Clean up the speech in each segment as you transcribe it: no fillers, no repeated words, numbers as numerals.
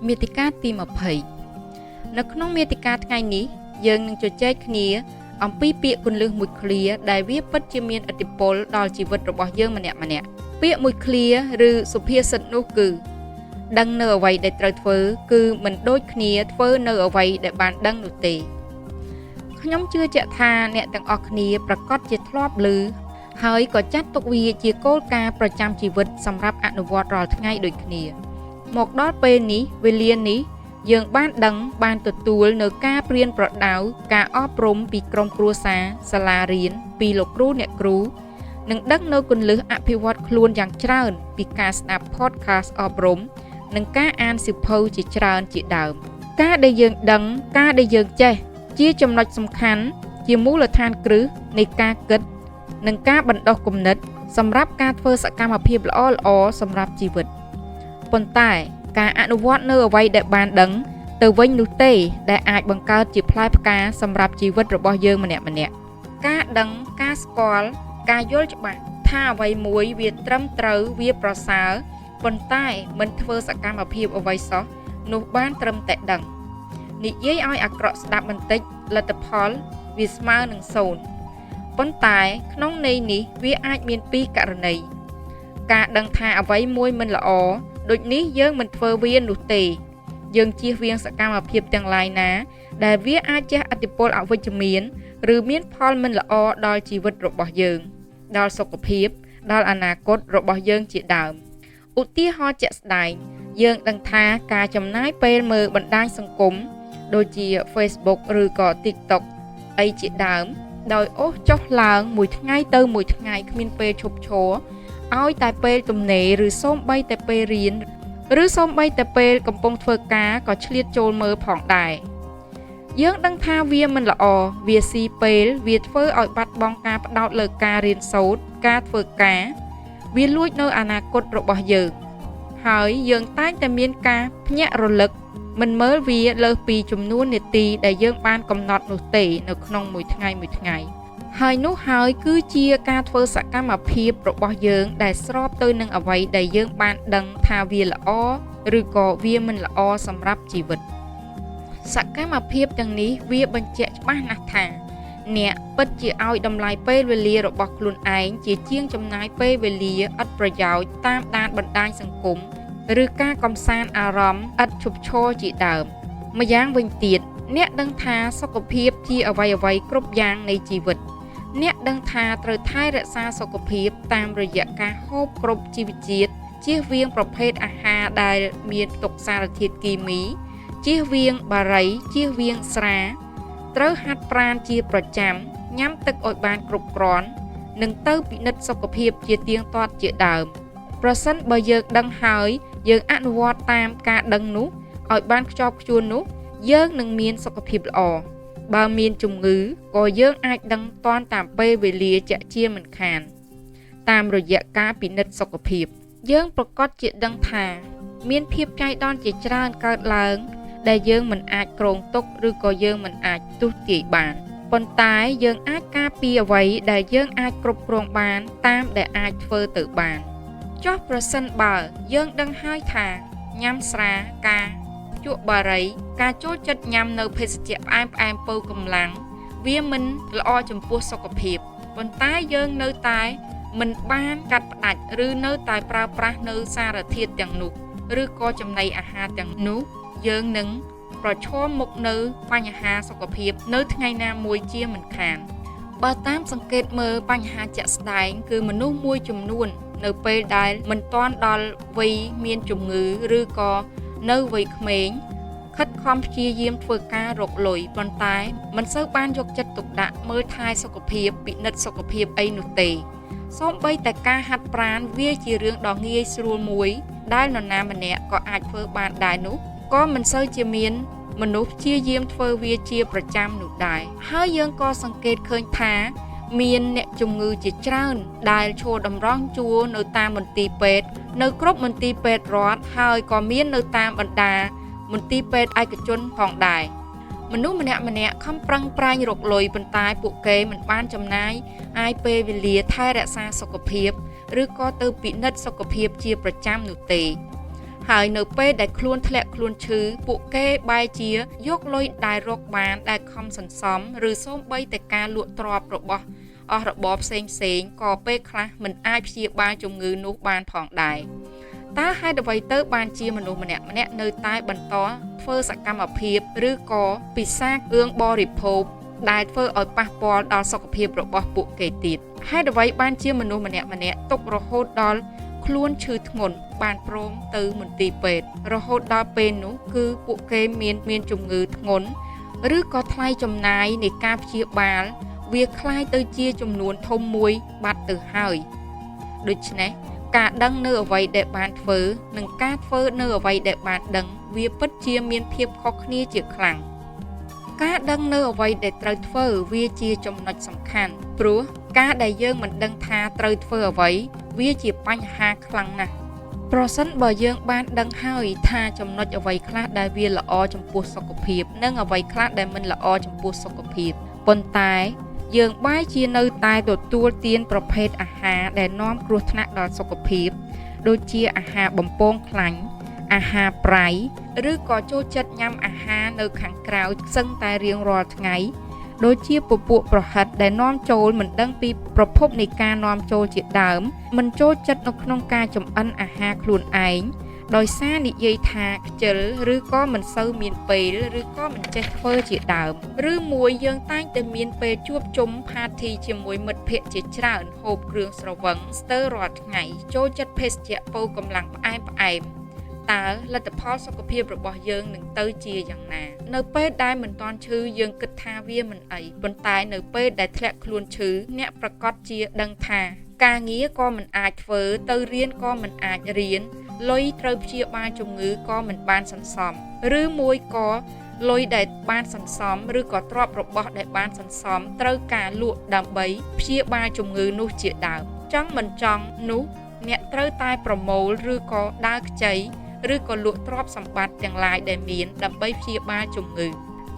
មាតិកាទី20នៅក្នុងមាតិកាថ្ងៃនេះយើងនឹងជជែកគ្នាអំពីពាក្យគន្លឹះមួយឃ្លាដែលវាពិតជាមានឥទ្ធិពលដល់ជីវិតរបស់យើងម្នាក់ៗពាក្យមួយឃ្លាឬសុភាសិតនោះគឺដឹងនៅអ្វីដែលត្រូវធ្វើគឺមិនដូចគ្នាធ្វើនៅអ្វីដែលបានដឹងនោះទេខ្ញុំជឿជាក់ថាអ្នកទាំងអស់គ្នាប្រកាសជាធ្លាប់ឮហើយក៏ចាត់ទុកវាជាគោលការណ៍ប្រចាំជីវិតសម្រាប់អនុវត្តរាល់ថ្ងៃដូចគ្នាមកដល់ពេលនេះវេលានេះយើងបានដឹងបានទទួលនៅការព្រៀនប្រដៅការអប់រំពីក្រុមគ្រួសារសាលារៀនពីលោកគ្រូអ្នកគ្រូនិងដឹងនៅគន្លឹះអភិវឌ្ឍខ្លួនយ៉ាងច្រើនពីការស្ដាប់ podcast អប់រំនិងការអានសៀវភៅជាច្រើនជាដើមការដែលយើងដឹងការដែលយើងចេះជាចំណុចសំខាន់ជាមូលដ្ឋានគ្រឹះនៃការគិតនិងការបណ្ដុះគំនិតសម្រាប់ការធ្វើសកម្មភាពល្អៗសម្រាប់ជីវិតប៉ុន្តែការអនុវត្តនៅអ្វីដែលបានដឹងទៅវិញនោះទេដែលអាចបង្កើតជាផ្លែផ្កាសម្រាប់ជីវិតរបស់យើងម្នាក់ៗការដឹងការស្គាល់ការយល់ច្បាស់ថាអ្វីមួយវាត្រឹមត្រូវវាប្រសើរប៉ុន្តែមិនធ្វើសកម្មភាពអ្វីសោះនោះបានត្រឹមតែដឹងនិយាយឲ្យអាក្រក់ស្ដាប់បន្តិចលទ្ធផលវាស្មើនឹង0ប៉ុន្តែក្នុងន័យនេះវាអាចមានពីរករណីការដឹងថាអ្វីមួយមិនល្អដូចនេះយើងមិនធ្វើវានោះទេយើងជៀសវាងសកម្មភាពទាំងឡាយណាដែលវាអាចជះឥទ្ធិពលអវិជ្ជមានឬមានផលមិនល្អដល់ជីវិតរបស់យើងដល់សុខភាពដល់អនាគតរបស់យើងជាដើមឧទាហរណ៍ជាក់ស្ដែងយើងដឹងថាការចំណាយពេលមើលបណ្ដាញសង្គមដូចជា Facebook ឬក៏ TikTok អីជាដើមដោយអូសចុះឡើងមួយថ្ងៃទៅមួយថ្ងៃគ្មានពេលឈប់ឈរឲ្យតែពេលទំនេរឬសូម្បីតែពេលរៀនឬសូម្បីតែពេលកំពុងធ្វើការក៏ឆ្លៀតចូលមើលផងដែរយើងដឹងថាវាមិនល្អវាស៊ីពេលវាធ្វើឲ្យបាត់បង់ការផ្ដោតលើការរៀនសូត្រការធ្វើការវាលួចនៅអនាគតរបស់យើងហើយយើងតែងតែមានការភ្ញាក់រលឹកមិនមើលវាលើសពីចំនួននាទីដែលយើងបានកំណត់នោះទេនៅក្នុងមួយថ្ងៃហើយនោះហើយគឺជាការធ្វើសកម្មភាពរបស់យើងដែលស្របទៅនឹងអ្វីដែលយើងបានដឹងថាវាល្អឬក៏វាមិនល្អសម្រាប់ជីវិតសកម្មភាពទាំងនេះវាបញ្ជាក់ច្បាស់ណាស់ថាអ្នកពិតជាឲ្យតម្លៃពេលវេលារបស់ខ្លួនឯងជាជាងចំណាយពេលវេលាឥតប្រយោជន៍តាមដានបណ្ដាញសង្គមឬការកំសាន្តអារម្មណ៍ឥតឈប់ឈរជាដើមម្យ៉ាងវិញទៀតអ្នកដឹងថាសុខភាពជាអ្វីៗគ្រប់យ៉ាងនៃជីវិតអ្នកដឹងថាត្រូវថែរក្សាសុខភាពតាមរយៈការហូបគ្រប់ជីវជាតិជៀសវាងប្រភេទអាហារដែលមានផ្ទុកសារធាតុគីមីជៀសវាងបារីជៀសវាងស្រាត្រូវហាត់ប្រាណជាប្រចាំញ៉ាំទឹកឲ្យបានគ្រប់គ្រាន់និងទៅពិនិត្យសុខភាពជាទៀងទាត់ជាដើមប្រសិនបើយើងដឹងហើយយើងអនុវត្តតាមការដឹងនោះឲ្យបានខ្ជាប់ខ្ជួននោះយើងនឹងមានសុខភាពល្អបើមានជំងឺក៏យើងអាចដឹងទាន់តាមពេលវេលាជាក់ជាមិនខានតាមរយៈការពិនិត្យសុខភាពយើងប្រកាសជាដឹងថាមានភាពចៃដន្យជាច្រើនកើតឡើងដែលយើងមិនអាចគ្រោងទុកឬក៏យើងមិនអាចទស្សន៍ទាយបានប៉ុន្តែយើងអាចការពារអ្វីដែលយើងអាចគ្រប់គ្រងបានតាមដែលអាចធ្វើទៅបានចុះប្រសិនបើយើងដឹងហើយថាញ៉ាំស្រាការជក់បារីការចូលចិត្តញ៉ាំនៅភេសជ្ជៈផ្អែមពោកម្លាំងវាមិនល្អចំពោះសុខភាពប៉ុន្តែយើងនៅតែមិនបានកាត់ផ្ដាច់ឬនៅតែប្រើប្រាស់នៅសារធាតុទាំងនោះឬក៏ចំណីអាហារទាំងនោះយើងនឹងប្រឈមមុខនៅបញ្ហាសុខភាពនៅថ្ងៃណាមួយជាមិនខានបើតាមសង្កេតមើលបញ្ហាជាក់ស្ដែងគឺមនុស្សមួយចំនួននៅពេលដែលមិនទាន់ដល់វ័យមានជំងឺឬក៏នៅវ័យក្មេងខិតខំព្យាយាមធ្វើការរកលុយប៉ុន្តែមិនសូវបានយកចិត្តទុកដាក់មើលថែសុខភាពពិនិត្យសុខភាពអីនោះទេសូម្បីតែការហាត់ប្រាណវាជារឿងដ៏ងាយស្រួលមួយដែលនរណាម្នាក់ក៏អាចធ្វើបានដែរនោះក៏មិនសូវជាមានមនុស្សព្យាយាមធ្វើវាជាប្រចាំនោះដែរហើយយើងក៏សង្កេតឃើញថាមានអ្នកជំងឺជាច្រើនដែលឈរតម្រង់ជួរនៅតាមមន្ទីរពេទ្យនៅគ្រប់មន្ទីរពេទ្យរដ្ឋហើយក៏មាននៅតាមបណ្ដាមន្ទីរពេទ្យឯកជនផងដែរមនុស្សម្នាក់ខំប្រឹងប្រែងរកលុយប៉ុន្តែពួកគេមិនបានចំណាយពេលវេលាថែរក្សាសុខភាពឬក៏ទៅពិនិត្យសុខភាពជាប្រចាំនោះទេ ហើយនៅពេលដែលខ្លួនធ្លាក់ខ្លួនឈឺពួកគេបែរជាយកលុយដែលរកបានដែលខំសន្សំឬសូម្បីតែការលក់ទ្រព្យរបស់អស់របរផ្សេងក៏ពេលខ្លះមិនអាចព្យាបាលជំងឺនោះបានផងដែរតើហេតុអ្វីទៅបានជាមនុស្សម្នាក់នៅតែបន្តធ្វើសកម្មភាពឬក៏ពិសាគ្រឿងបរិភោគដែលធ្វើឲ្យប៉ះពាល់ដល់សុខភាពរបស់ពួកគេទៀតហេតុអ្វីបានជាមនុស្សម្នាក់ទុករហូតដល់ខ្លួនឈឺធ្ងន់បានព្រមទៅមន្ទីរពេទ្យរហូតដល់ពេលនោះគឺពួកគេមានជំងឺធ្ងន់ឬក៏ថ្លៃចំណាយនៃការព្យាបាលវាคล้ายទៅជាចំនួនធំមួយបាត់ទៅហើយដូច្នេះការដឹងនៅអ្វីដែលបានធ្វើនិងការធ្វើនៅអ្វីដែលបានដឹងវាពិតជាមានភាពខុសគ្នាជាខ្លាំងការដឹងនៅអ្វីដែលត្រូវធ្វើវាជាចំណុចសំខាន់ព្រោះការដែលយើងមិនដឹងថាត្រូវធ្វើអ្វីវាជាបញ្ហាខ្លាំងណាស់ប្រសិនបើយើងបានដឹងហើយថាចំណុចអ្វីខ្លះដែលវាល្អចំពោះសុខភាពនិងអ្វីខ្លះដែលមិនល្អចំពោះសុខភាពប៉ុន្តែយើងបែរជានៅតែទទួលទានប្រភេទអាហារដែលនាំគ្រោះថ្នាក់ដល់សុខភាពដូចជាអាហារបំពងខ្លាញ់អាហារប្រៃឬក៏ចូលចិត្តញ៉ាំអាហារនៅខាងក្រៅសឹងតែរៀងរាល់ថ្ងៃដូចជាពពួកប្រហិតដែលនាំចូលមិនដឹងពីប្រភពនៃការនាំចូលជាដើមមិនចូលចិត្តនៅក្នុងការចម្អិនអាហារខ្លួនឯងដោយសារនិយាយថាខ្ជិលឬក៏មិនសូវមានពេលឬក៏មិនចេះធ្វើជាដើមឬមួយយើងតែងតែមានពេលជួបជុំផាធីជាមួយមិត្តភ័ក្តិជាច្រើនហូបគ្រឿងស្រវឹងស្ទើររាល់ថ្ងៃចូលចិត្តភេសជ្ជៈពោកម្លាំងផ្អែមតើលទ្ធផលសុខភាពរបស់យើងនឹងទៅជាយ៉ាងណានៅពេលដែលមិនទាន់ឈឺយើងគិតថាវាមិនអីប៉ុន្តែនៅពេលដែលធ្លាក់ខ្លួនឈឺអ្នកប្រកាសជាដឹងថាការងារក៏មិនអាចធ្វើទៅរៀនក៏មិនអាចរៀនលុយត្រូវព្យាបាលជំងឺក៏មិនបានសន្សំឬមួយក៏លុយដែលបានសន្សំឬក៏ទ្រព្យរបស់ដែលបានសន្សំត្រូវការលក់ដើម្បីព្យាបាលជំងឺនោះជាដើមចង់មិនចង់នោះអ្នកត្រូវតែប្រមូលឬក៏ដើរខ្ចីឬក៏លក់ទ្រព្យសម្បត្តិទាំងឡាយដែលមានដើម្បីព្យាបាលជំងឺ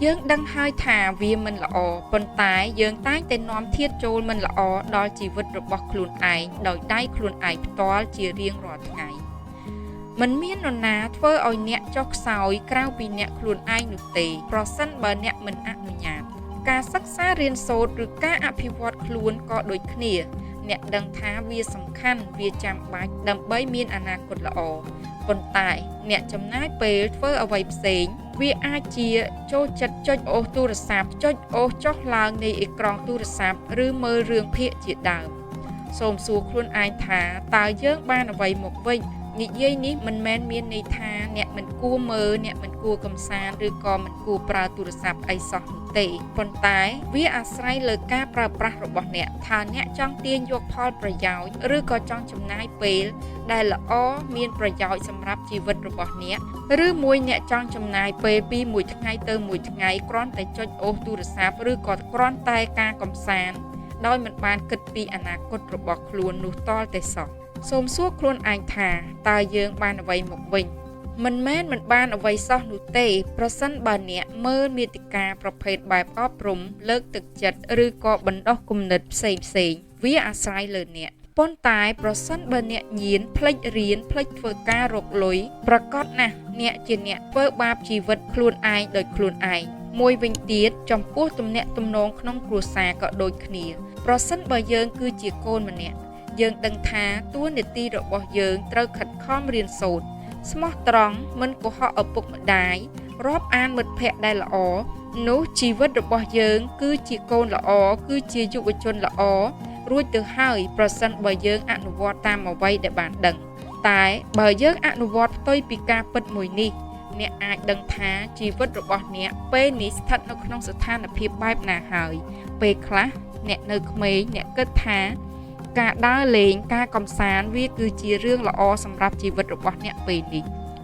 យើងដឹងហើយថាវាមិនល្អប៉ុន្តែយើងតែងតែនាំធាតុចូលមិនល្អដល់ជីវិតរបស់ខ្លួនឯងដោយដៃខ្លួនឯងផ្ទាល់ជារៀងរាល់ថ្ងៃមិនមាននរណាធ្វើឲ្យអ្នកចុះខ្សោយក្រៅពីអ្នកខ្លួនឯងនោះទេប្រសិនបើអ្នកមិនអនុញ្ញាតការសិក្សារៀនសូត្រឬការអភិវឌ្ឍខ្លួនក៏ដូចគ្នាអ្នកដឹងថាវាសំខាន់វាចាំបាច់ដើម្បីមានអនាគតល្អប៉ុន្តែអ្នកចំណាយពេលធ្វើអ្វីផ្សេងវាអាចជាចូលចិត្តចុចអូសទូរស័ព្ទចុចអូសចុះឡើងនៃអេក្រង់ទូរស័ព្ទឬមើលរឿងភាគជាដើមសូមសួរខ្លួនឯងថាតើយើងបានអ្វីមកវិញនិយាយនេះមិនមែនមានន័យថាអ្នកមិនគួរមើលអ្នកមិនគួរកំសាន្តឬក៏មិនគួរប្រើទូរស័ព្ទអីសោះនោះទេប៉ុន្តែវាអាស្រ័យលើការប្រើប្រាស់របស់អ្នកថាអ្នកចង់ទាញយកផលប្រយោជន៍ឬក៏ចង់ចំណាយពេលដែលល្អមានប្រយោជន៍សម្រាប់ជីវិតរបស់អ្នកឬមួយអ្នកចង់ចំណាយពេលពីមួយថ្ងៃទៅមួយថ្ងៃគ្រាន់តែចុចអូសទូរស័ព្ទឬក៏គ្រាន់តែការកំសាន្តដោយមិនបានគិតពីអនាគតរបស់ខ្លួននោះតតែសោះសូមសួរខ្លួនឯងថាតើយើងបានអ្វីមកវិញមិនមែនមិនបានអ្វីសោះនោះទេប្រសិនបើអ្នកមើលមាតិកាប្រភេទបែបអប់រំលើកទឹកចិត្តឬក៏បណ្ដុះគំនិតផ្សេងវាអាស្រ័យលើអ្នកប៉ុន្តែប្រសិនបើអ្នកញៀនភ្លេចរៀនភ្លេចធ្វើការរកលុយប្រកាសណាស់អ្នកជាអ្នកធ្វើបាបជីវិតខ្លួនឯងដោយខ្លួនឯងមួយវិញទៀតចំពោះទំនាក់ទំនងក្នុងគ្រួសារក៏ដូចគ្នាប្រសិនបើយើងគឺជាកូនម្នាក់យើងដឹងថាតួនាទីរបស់យើងត្រូវខិតខំរៀនសូត្រស្មោះត្រង់មិនកុហកឪពុកម្ដាយរាប់អានមិត្តភ័ក្តិដែលល្អនោះជីវិតរបស់យើងគឺជាកូនល្អគឺជាយុវជនល្អរួចទៅហើយប្រសិនបើយើងអនុវត្តតាមអ្វីដែលបានដឹងតែបើយើងអនុវត្តផ្ទុយពីការពិតមួយនេះអ្នកអាចដឹងថាជីវិតរបស់អ្នកពេលនេះស្ថិតនៅក្នុងស្ថានភាពបែបណាហើយពេលខ្លះអ្នកនៅក្មេងអ្នកគិតថាការដើរលេងការកម្សាន្តវាគឺជារឿងល្អសម្រាប់ជីវិតរបស់អ្នកពេលនេះ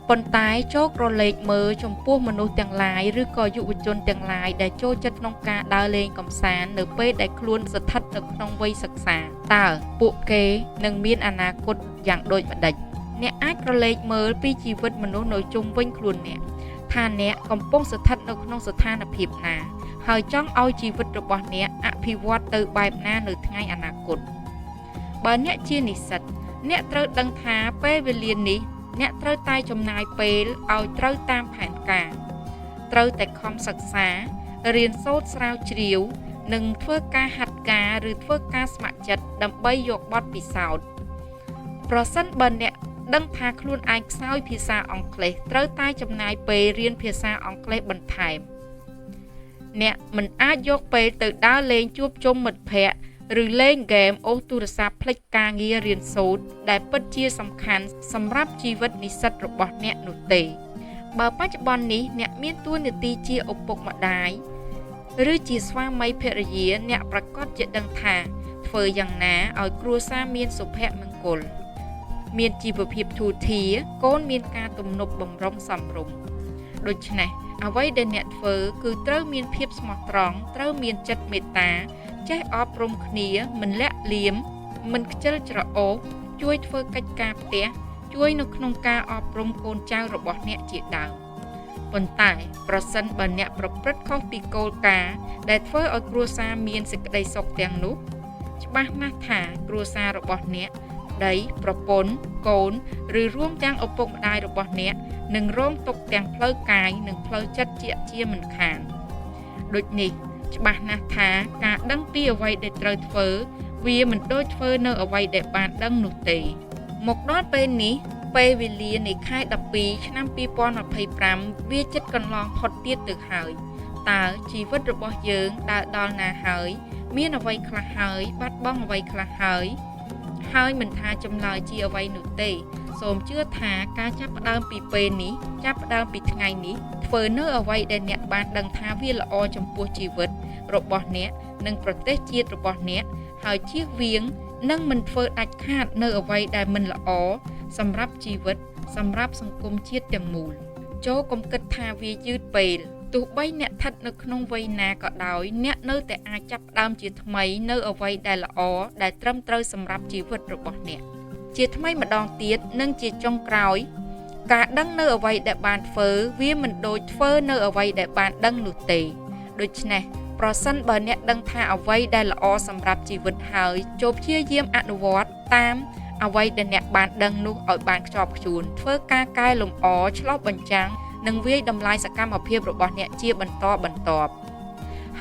ប៉ុន្តែចូលក្រឡេកមើលចំពោះមនុស្សទាំងឡាយឬក៏យុវជនទាំងឡាយដែលចូលចិត្តក្នុងការដើរលេងកម្សាន្តនៅពេលដែលខ្លួនស្ថិតនៅក្នុងវ័យសិក្សាតើពួកគេនឹងមានអនាគតយ៉ាងដូចម្តេចអ្នកអាចក្រឡេកមើលពីជីវិតមនុស្សនៅជុំវិញខ្លួនអ្នកថាអ្នកកំពុងស្ថិតនៅក្នុងស្ថានភាពណាហើយចង់ឲ្យជីវិតរបស់អ្នកអភិវឌ្ឍទៅបែបណានៅថ្ងៃអនាគតបើអ្នកជានិស្សិតអ្នកត្រូវដឹងថាពេលវេលានេះ អ្នកត្រូវតែចំណាយពេលឲ្យត្រូវតាមផែនការត្រូវតែខំសិក្សារៀនសូត្រស្រាវជ្រាវនិងធ្វើការហាត់ការឬធ្វើការស្ម័គ្រចិត្តដើម្បីយកបទពិសោធន៍ប្រសិនបើអ្នកដឹងថាខ្លួនឯងខ្សោយភាសាអង់គ្លេសត្រូវតែចំណាយពេលរៀនភាសាអង់គ្លេសបន្ថែមអ្នកមិនអាចយកពេលទៅដើរលេងជួបជុំមិត្តភ័ក្តិឬលេងហ្គេមអូសទូរស័ព្ទភ្លេចការងាររៀនសូត្រដែលពិតជាសំខាន់សម្រាប់ជីវិតនិស្សិតរបស់អ្នកនោះទេបើបច្ចុប្បន្ននេះអ្នកមានតួនាទីជាឪពុកម្ដាយឬជាស្វាមីភរិយាអ្នកប្រកាសជាដឹងថាធ្វើយ៉ាងណាឲ្យគ្រួសារមានសុភមង្គលមានជីវភាពធូរធារកូនមានការទំនុកបម្រុងសមរម្យដូច្នេះអ្វីដែលអ្នកធ្វើគឺត្រូវមានភាពស្មោះត្រង់ត្រូវមានចិត្តមេត្តាចេះអប់រំគ្នាមិនលាក់លៀមមិនខ្ជិលច្រអូសជួយធ្វើកិច្ចការផ្ទះជួយនៅក្នុងការអប់រំកូនចៅរបស់អ្នកជាដើមប៉ុន្តែប្រសិនបើអ្នកប្រព្រឹត្តខុសពីគោលការណ៍ដែលធ្វើឲ្យគ្រួសារមានសេចក្តីសុខទាំងនោះច្បាស់ណាស់ថាគ្រួសាររបស់អ្នកប្តីប្រពន្ធកូនឬរួមទាំងឪពុកម្ដាយរបស់អ្នកនឹងរងទុក្ខទាំងផ្លូវកាយនិងផ្លូវចិត្តជាមិនខានដូចនេះច្បាស់ណាស់ថាការដឹងពីអ្វីដែលត្រូវធ្វើវាមិនដូចធ្វើនៅអ្វីដែលបានដឹងនោះទេមកដល់ពេលនេះពេលវេលានៃខែ12ឆ្នាំ2025វាជិតកន្លងផុតទៀតទៅហើយតើជីវិតរបស់យើងដើរដល់ណាហើយមានអ្វីខ្លះហើយបាត់បង់អ្វីខ្លះហើយមិនថាចម្លើយជាអ្វីនោះទេសូមជឿថាការចាប់ផ្ដើមពីពេលនេះចាប់ផ្ដើមពីថ្ងៃនេះធ្វើនៅអ្វីដែលអ្នកបានដឹងថាវាល្អចំពោះជីវិតរបស់អ្នកនិងប្រទេសជាតិរបស់អ្នកហើយជៀសវាងនិងមិនធ្វើដាច់ខាតនៅអ្វីដែលមិនល្អសម្រាប់ជីវិតសម្រាប់សង្គមជាតិទាំងមូលចូលកុំគិតថាវាយឺតពេលទោះបីអ្នកស្ថិតនៅក្នុងវ័យណាក៏ដោយអ្នកនៅតែអាចចាប់ផ្ដើមជាថ្មីនៅអ្វីដែលល្អដែលត្រឹមត្រូវសម្រាប់ជីវិតរបស់អ្នកជាថ្មីម្ដងទៀតនិងជាចុងក្រោយការដឹងនៅអ្វីដែលបានធ្វើវាមិនដូចធ្វើនៅអ្វីដែលបានដឹងនោះទេដូច្នេះប្រសិនបើអ្នកដឹងថាអ្វីដែលល្អសម្រាប់ជីវិតហើយចូលព្យាយាមអនុវត្តតាមអ្វីដែលអ្នកបានដឹងនោះឲ្យបានខ្ជាប់ខ្ជួនធ្វើការកែលម្អឆ្លុះបញ្ចាំងនិងវាយតម្លៃសកម្មភាពរបស់អ្នកជាបន្តបន្ទាប់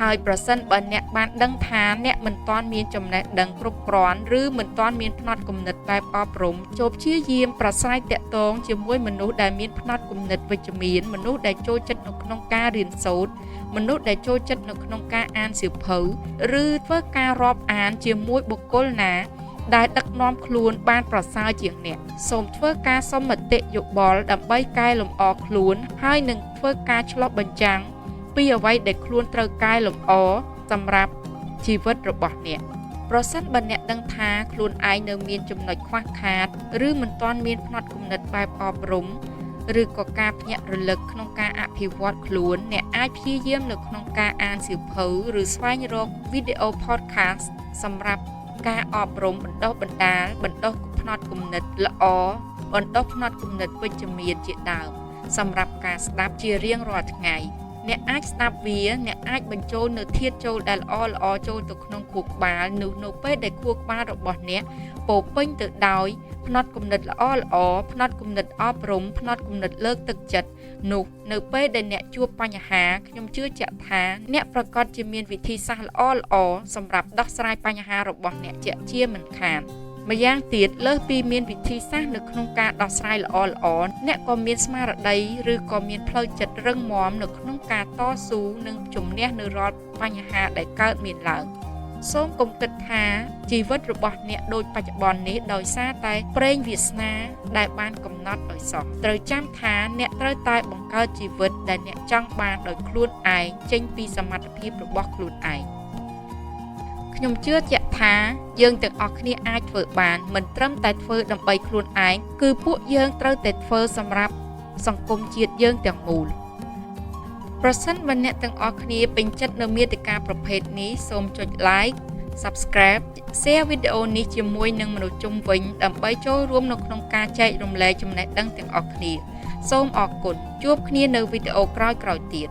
ហើយប្រសិនបើអ្នកបានដឹងថាអ្នកមិនទាន់មានចំណេះដឹងគ្រប់គ្រាន់ឬមិនទាន់មានផ្នត់គំនិតបែបអប់រំចូលព្យាយាមប្រស្រ័យទាក់ទងជាមួយមនុស្សដែលមានផ្នត់គំនិតវិជ្ជមានមនុស្សដែលចូលចិត្តនៅក្នុងការរៀនសូត្រមនុស្សដែលចូលចិត្តនៅក្នុងការអានសៀវភៅឬធ្វើការរាប់អានជាមួយបុគ្គលណាដែលដឹកនាំខ្លួនបានប្រសើរជាងអ្នកសូមធ្វើការសុំមតិយោបល់ដើម្បីកែលម្អខ្លួនហើយនឹងធ្វើការឆ្លុះបញ្ចាំងពីអ្វីដែលខ្លួនត្រូវកែលម្អសម្រាប់ជីវិតរបស់អ្នកប្រសិនបើអ្នកដឹងថាខ្លួនឯងនៅមានចំណុចខ្វះខាតឬមិនទាន់មានផ្នត់គំនិតបែបអប់រំឬក៏ការភ្ញាក់រលឹកក្នុងការអភិវឌ្ឍខ្លួនអ្នកអាចព្យាយាមនៅក្នុងការអានសៀវភៅឬស្វែងរកវីដេអូ podcast សម្រាប់ការអប់រំបណ្ដុះបណ្ដាលបណ្ដុះផ្នត់គំនិតល្អបណ្ដុះផ្នត់គំនិតវិជ្ជមានជាដើមសម្រាប់ការស្ដាប់ជារៀងរាល់ថ្ងៃអ្នកអាចស្ដាប់វាអ្នកអាចបញ្ចូលនៅធាតុចូលដែលល្អចូលទៅក្នុងខួរក្បាលនៅពេលដែលខួរក្បាលរបស់អ្នកពោពេញទៅដោយផ្នត់គំនិតល្អផ្នត់គំនិតអប់រំផ្នត់គំនិតលើកទឹកចិត្តនោះនៅពេលដែលអ្នកជួបបញ្ហាខ្ញុំជឿជាក់ថាអ្នកប្រកាសជាមានវិធីសាស្ត្រល្អសម្រាប់ដោះស្រាយបញ្ហារបស់អ្នកជាមិនខានម្យ៉ាងទៀតលើសពីមានវិធីសាស្ត្រនៅក្នុងការដោះស្រាយល្អអ្នកក៏មានស្មារតីឬក៏មានផ្លូវចិត្តរឹងមាំនៅក្នុងការតស៊ូនិងជំនះនៅរាល់បញ្ហាដែលកើតមានឡើងសូមកុំគិតថាជីវិតរបស់អ្នកដូចបច្ចុប្បន្ននេះដោយសារតែប្រេងវាសនាដែលបានកំណត់ឲ្យសោះត្រូវចាំថាអ្នកត្រូវតែបង្កើតជីវិតដែលអ្នកចង់បានដោយខ្លួនឯងចេញពីសមត្ថភាពរបស់ខ្លួនឯងខ្ញុំជឿជាក់ថាយើងទាំងអស់គ្នាអាចធ្វើបានមិនត្រឹមតែធ្វើដើម្បីខ្លួនឯងគឺពួកយើងត្រូវតែធ្វើសម្រាប់សង្គមជាតិយើងទាំងមូលប្រសិនបើអ្នកទាំងអស់គ្នាពេញចិត្តនៅមាតិកាប្រភេទនេះសូមចុច like subscribe share វីដេអូនេះជាមួយនឹងមនុស្សជុំវិញដើម្បីចូលរួមនៅក្នុងការចែករំលែកចំណេះដឹងទាំងអស់គ្នាសូមអរគុណជួបគ្នានៅវីដេអូក្រោយៗទៀត